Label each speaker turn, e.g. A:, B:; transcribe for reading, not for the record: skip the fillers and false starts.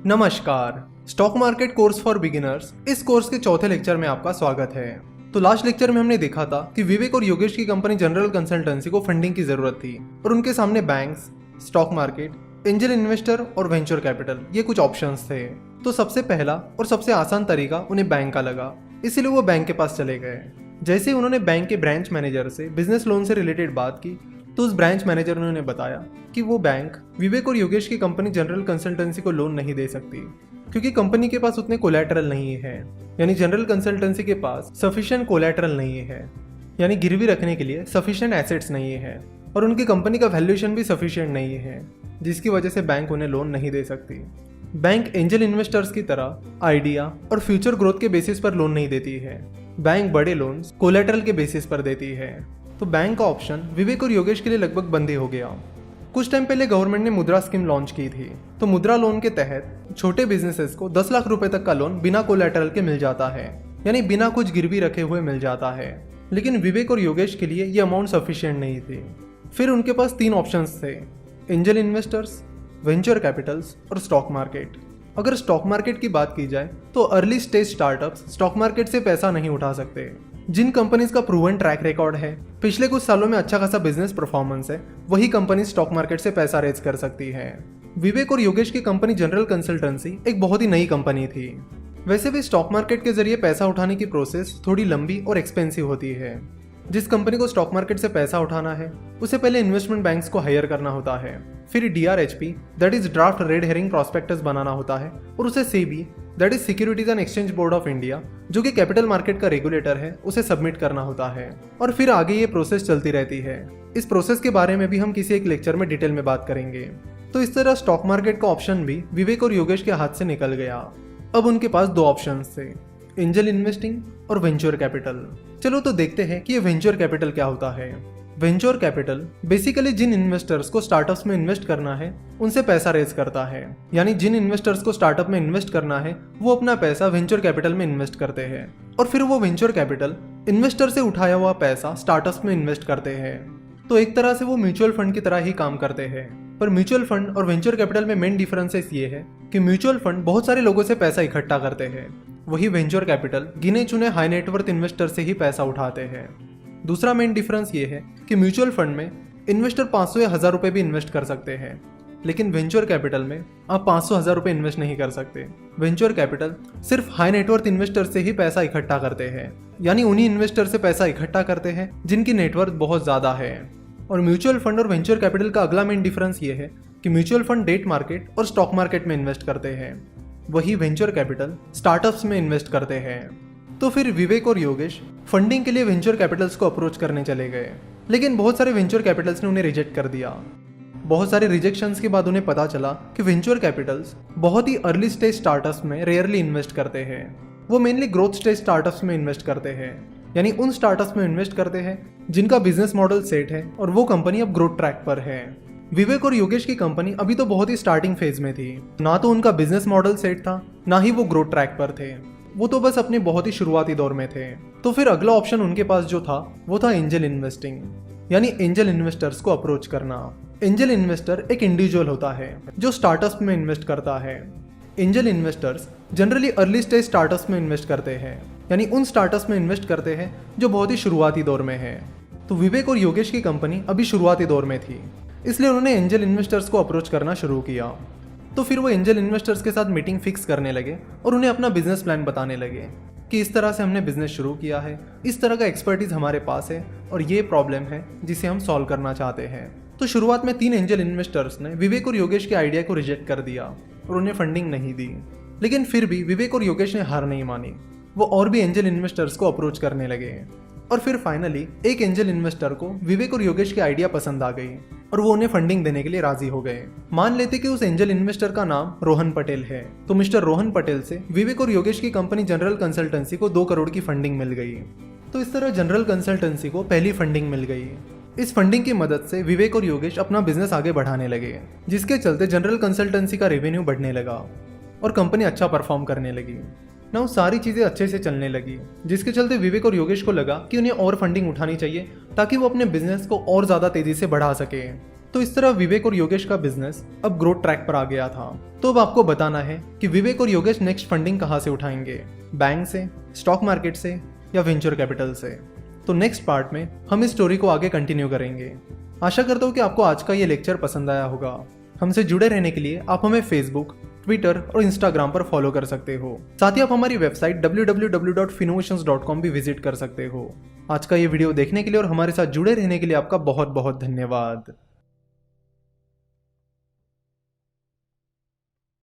A: नमस्कार, stock market course for beginners इस course के चौथे लेक्चर में आपका स्वागत है। तो लास्ट लेक्चर में हमने देखा था कि विवेक और योगेश की कंपनी जनरल कंसल्टेंसी को फंडिंग की जरूरत थी और उनके सामने banks, stock market, angel investor और वेंचर कैपिटल ये कुछ ऑप्शंस थे। तो सबसे पहला और सबसे आसान तरीका उन्हें बैंक का लगा, इसीलिए वो बैंक के पास चले गए। जैसे ही उन्होंने बैंक के ब्रांच मैनेजर से बिजनेस लोन से रिलेटेड बात की तो उस ब्रांच मैनेजर ने उन्हें बताया कि वो बैंक विवेक और योगेश की कंपनी जनरल कंसल्टेंसी को लोन नहीं दे सकती क्योंकि कंपनी के पास उतने कोलैटरल नहीं है, यानी जनरल कंसल्टेंसी के पास सफिशिएंट कोलैटरल नहीं है, यानी गिरवी रखने के लिए सफिशिएंट एसेट्स नहीं है और उनकी कंपनी का वैल्यूएशन भी सफिशिएंट नहीं है, जिसकी वजह से बैंक उन्हें लोन नहीं दे सकती। बैंक एंजल इन्वेस्टर्स की तरह आइडिया और फ्यूचर ग्रोथ के बेसिस पर लोन नहीं देती है। बैंक बड़े लोन्स कोलैटरल के बेसिस पर देती है। तो बैंक का ऑप्शन विवेक और योगेश के लिए लगभग बंद ही हो गया। कुछ टाइम पहले गवर्नमेंट ने मुद्रा स्कीम लॉन्च की थी। तो मुद्रा लोन के तहत छोटे बिजनेसेस को 10 लाख रुपए तक का लोन बिना कोलैटरल के मिल जाता है, यानी बिना कुछ गिरवी रखे हुए मिल जाता है। लेकिन विवेक और योगेश के लिए ये अमाउंट सफिशिएंट नहीं थी। फिर उनके पास 3 ऑप्शंस थे, एंजल इन्वेस्टर्स, वेंचर कैपिटल्स और स्टॉक मार्केट। अगर स्टॉक मार्केट की बात की जाए तो early stage startups stock market से पैसा नहीं उठा सकते। जिन कंपनीज का प्रूवन ट्रैक रिकॉर्ड है, पिछले कुछ सालों में अच्छा खासा बिजनेस परफॉर्मेंस है, वही कंपनी स्टॉक मार्केट से पैसा रेज कर सकती है। विवेक और योगेश की कंपनी जनरल कंसल्टेंसी एक बहुत ही नई कंपनी थी। वैसे भी स्टॉक मार्केट के जरिए पैसा उठाने की प्रोसेस थोड़ी लंबी और एक्सपेंसिव होती है। जिस कंपनी को स्टॉक मार्केट से पैसा उठाना है उसे पहले इन्वेस्टमेंट बैंक्स को हायर करना होता है, फिर DRHP that is draft red herring prospectus बनाना होता है और उसे SEBI that is securities and exchange board of India जो कि कैपिटल मार्केट का रेगुलेटर है उसे सबमिट करना होता है और फिर आगे ये प्रोसेस चलती रहती है। इस प्रोसेस के बारे में भी हम किसी एक लेक्चर में डिटेल में बात करेंगे। तो इस तरह स्टॉक मार्केट का ऑप्शन भी विवेक और योगेश के हाथ से निकल गया। अब उनके पास 2 ऑप्शंस थे, एंजल इन्वेस्टिंग और वेंचर कैपिटल। चलो तो देखते हैं कि ये वेंचर कैपिटल क्या होता है। वेंचर कैपिटल बेसिकली जिन इन्वेस्टर्स को स्टार्टअप्स में इन्वेस्ट करना है उनसे पैसा रेज करता है, यानी जिन इन्वेस्टर्स को स्टार्टअप में इन्वेस्ट करना है वो अपना पैसा वेंचर कैपिटल में इन्वेस्ट करते हैं और फिर वो वेंचर कैपिटल इन्वेस्टर से उठाया हुआ पैसा स्टार्टअप्स में इन्वेस्ट करते हैं। तो एक तरह से वो म्यूचुअल फंड की तरह ही काम करते हैं। पर म्यूचुअल फंड और वेंचर कैपिटल में मेन डिफरेंसेस ये है कि म्यूचुअल फंड बहुत सारे लोगों से पैसा इकट्ठा करते हैं, वही वेंचर कैपिटल गिने चुने हाई नेटवर्थ इन्वेस्टर से ही पैसा उठाते हैं। दूसरा मेन डिफरेंस ये है कि म्यूचुअल फंड में इन्वेस्टर 500 या 1000 रुपए भी इन्वेस्ट कर सकते हैं, लेकिन वेंचर कैपिटल में आप 500-1000 रुपए इन्वेस्ट नहीं कर सकते। वेंचर कैपिटल सिर्फ हाई नेटवर्थ इन्वेस्टर से ही पैसा इकट्ठा करते हैं, यानी उन्हीं इन्वेस्टर से पैसा इकट्ठा करते हैं जिनकी नेटवर्थ बहुत ज्यादा है। और म्यूचुअल फंड और वेंचर कैपिटल का अगला मेन डिफरेंस ये है कि म्यूचुअल फंड डेट मार्केट और स्टॉक मार्केट में इन्वेस्ट करते हैं, वही वेंचर कैपिटल स्टार्टअप्स में इन्वेस्ट करते हैं। तो फिर विवेक और योगेश फंडिंग के लिए वेंचर कैपिटल्स को अप्रोच करने चले गए, लेकिन बहुत सारे वेंचर कैपिटल्स ने उन्हें रिजेक्ट कर दिया। बहुत सारे रिजेक्शंस के बाद उन्हें पता चला कि वेंचर कैपिटल्स बहुत ही अर्ली स्टेज स्टार्टअप्स में रेयरली इन्वेस्ट करते हैं। वो मेनली ग्रोथ स्टेज स्टार्टअप्स में इन्वेस्ट करते हैं, यानी उन स्टार्टअप्स में इन्वेस्ट करते हैं जिनका बिजनेस मॉडल सेट है और वो कंपनी अब ग्रोथ ट्रैक पर है। विवेक और योगेश की कंपनी अभी तो बहुत ही स्टार्टिंग फेज में थी, ना तो उनका बिजनेस मॉडल सेट था ना ही वो ग्रोथ ट्रैक पर थे, वो तो बस अपने बहुत ही शुरुआती दौर में थे। तो फिर अगला ऑप्शन उनके पास जो था वो था एंजल इन्वेस्टिंग, यानी एंजल इन्वेस्टर्स को अप्रोच करना। एंजल इन्वेस्टर एक इंडिविजुअल होता है जो स्टार्टअप्स में इन्वेस्ट करता है। Angel investors generally early stage startups में इन्वेस्ट करते हैं, यानी उन स्टार्टअप्स में इन्वेस्ट करते हैं जो बहुत ही शुरुआती दौर में है। तो विवेक और योगेश की कंपनी अभी शुरुआती दौर में थी, इसलिए उन्होंने एंजल इन्वेस्टर्स को अप्रोच करना शुरू किया। तो फिर वो एंजल इन्वेस्टर्स के साथ मीटिंग फिक्स करने लगे और उन्हें अपना बिजनेस प्लान बताने लगे कि इस तरह से हमने बिजनेस शुरू किया है, इस तरह का एक्सपर्टीज हमारे पास है और ये प्रॉब्लम है जिसे हम सॉल्व करना चाहते हैं। तो शुरुआत में 3 एंजल इन्वेस्टर्स ने विवेक और योगेश के आइडिया को रिजेक्ट कर दिया और उन्हें फंडिंग नहीं दी, लेकिन फिर भी विवेक और योगेश ने हार नहीं मानी। वो और भी एंजल इन्वेस्टर्स को अप्रोच करने लगे और फिर फाइनली एक एंजल इन्वेस्टर को विवेक और योगेश की आइडिया पसंद आ गई और वो उन्हें फंडिंग देने के लिए राजी हो गए। मान लेते कि उस एंजल इन्वेस्टर का नाम रोहन पटेल है। तो मिस्टर रोहन पटेल से विवेक और योगेश की कंपनी जनरल कंसल्टेंसी को 2 करोड़ की फंडिंग मिल गई। तो इस तरह जनरल कंसल्टेंसी को पहली फंडिंग मिल गई। इस फंडिंग की मदद से विवेक और योगेश अपना बिजनेस आगे बढ़ाने लगे, जिसके चलते जनरल कंसल्टेंसी का रेवेन्यू बढ़ने लगा और कंपनी अच्छा परफॉर्म करने लगी। ना सारी चीजें अच्छे से चलने लगी, जिसके चलते विवेक और योगेश को लगा कि उन्हें और फंडिंग उठानी चाहिए ताकि वो अपने बिजनेस को और ज्यादा तेजी से बढ़ा सके। तो इस तरह विवेक और योगेश का बिजनेस अब ग्रोथ ट्रैक पर आ गया था। तो अब आपको बताना है कि विवेक और योगेश नेक्स्ट फंडिंग कहाँ से उठाएंगे, बैंक से, स्टॉक मार्केट से या वेंचर कैपिटल से। तो नेक्स्ट पार्ट में हम इस स्टोरी को आगे कंटिन्यू करेंगे। आशा करता हूँ कि आपको आज का ये लेक्चर पसंद आया होगा। हमसे जुड़े रहने के लिए आप हमें फेसबुक, ट्विटर और इंस्टाग्राम पर फॉलो कर सकते हो। साथ ही आप हमारी वेबसाइट www.finnovations.com भी विजिट कर सकते हो। आज का ये वीडियो देखने के लिए और हमारे साथ जुड़े रहने के लिए आपका बहुत बहुत धन्यवाद।